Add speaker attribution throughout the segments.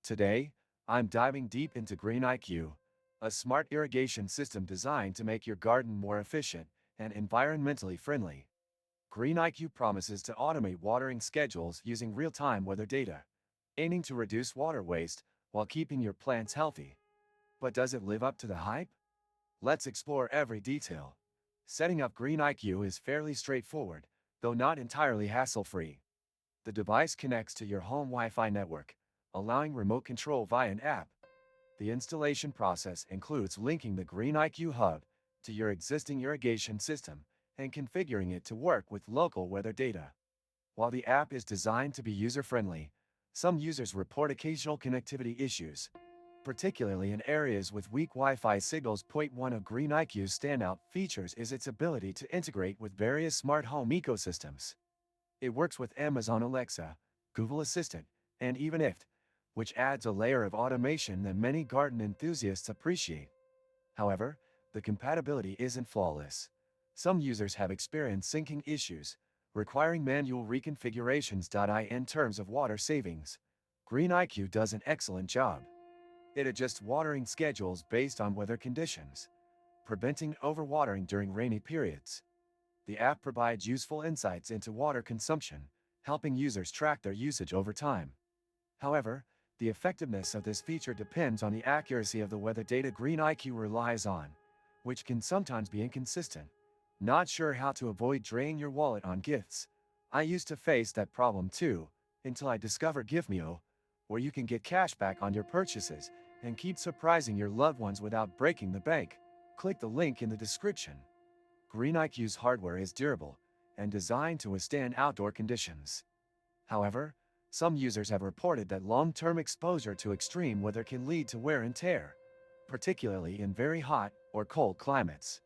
Speaker 1: Today, I'm diving deep into GreenIQ, a smart irrigation system designed to make your garden more efficient and environmentally friendly. GreenIQ promises to automate watering schedules using real-time weather data, aiming to reduce water waste while keeping your plants healthy. But does it live up to the hype? Let's explore every detail. Setting up GreenIQ is fairly straightforward, though not entirely hassle-free. The device connects to your home Wi-Fi network, allowing remote control via an app. The installation process includes linking the GreenIQ hub to your existing irrigation system and configuring it to work with local weather data. While the app is designed to be user-friendly, some users report occasional connectivity issues, particularly in areas with weak Wi-Fi signals. One of GreenIQ's standout features is its ability to integrate with various smart home ecosystems. It works with Amazon Alexa, Google Assistant, and even IFT, which adds a layer of automation that many garden enthusiasts appreciate. However, the compatibility isn't flawless. Some users have experienced syncing issues, requiring manual reconfigurations. In terms of water savings, GreenIQ does an excellent job. It adjusts watering schedules based on weather conditions, preventing overwatering during rainy periods. The app provides useful insights into water consumption, helping users track their usage over time. However, the effectiveness of this feature depends on the accuracy of the weather data GreenIQ relies on, which can sometimes be inconsistent. Not sure how to avoid draining your wallet on gifts? I used to face that problem too, until I discovered GiveMeo, where you can get cash back on your purchases and keep surprising your loved ones without breaking the bank. Click the link in the description. GreenIQ's hardware is durable and designed to withstand outdoor conditions. However, some users have reported that long-term exposure to extreme weather can lead to wear and tear, particularly in very hot or cold climates.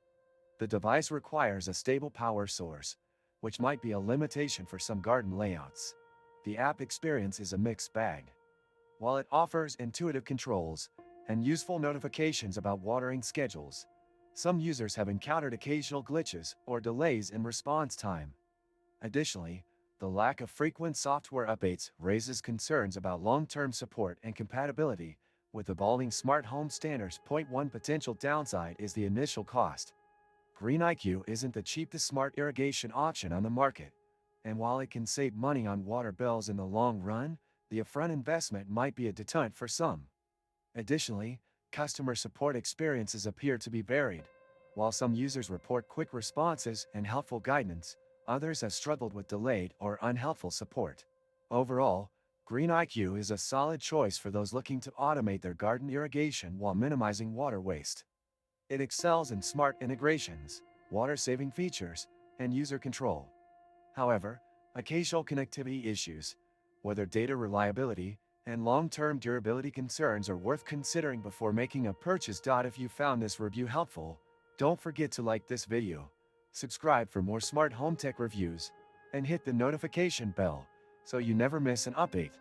Speaker 1: The device requires a stable power source, which might be a limitation for some garden layouts. The app experience is a mixed bag. While it offers intuitive controls and useful notifications about watering schedules, some users have encountered occasional glitches or delays in response time. Additionally, the lack of frequent software updates raises concerns about long-term support and compatibility with evolving smart home standards. One potential downside is the initial cost. GreenIQ isn't the cheapest smart irrigation option on the market, and while it can save money on water bills in the long run, the upfront investment might be a deterrent for some. Additionally, customer support experiences appear to be varied. While some users report quick responses and helpful guidance, others have struggled with delayed or unhelpful support. Overall, GreenIQ is a solid choice for those looking to automate their garden irrigation while minimizing water waste. It excels in smart integrations, water-saving features, and user control. However, occasional connectivity issues, weather data reliability, and long-term durability concerns are worth considering before making a purchase. If you found this review helpful, don't forget to like this video, subscribe for more smart home tech reviews, and hit the notification bell so you never miss an update.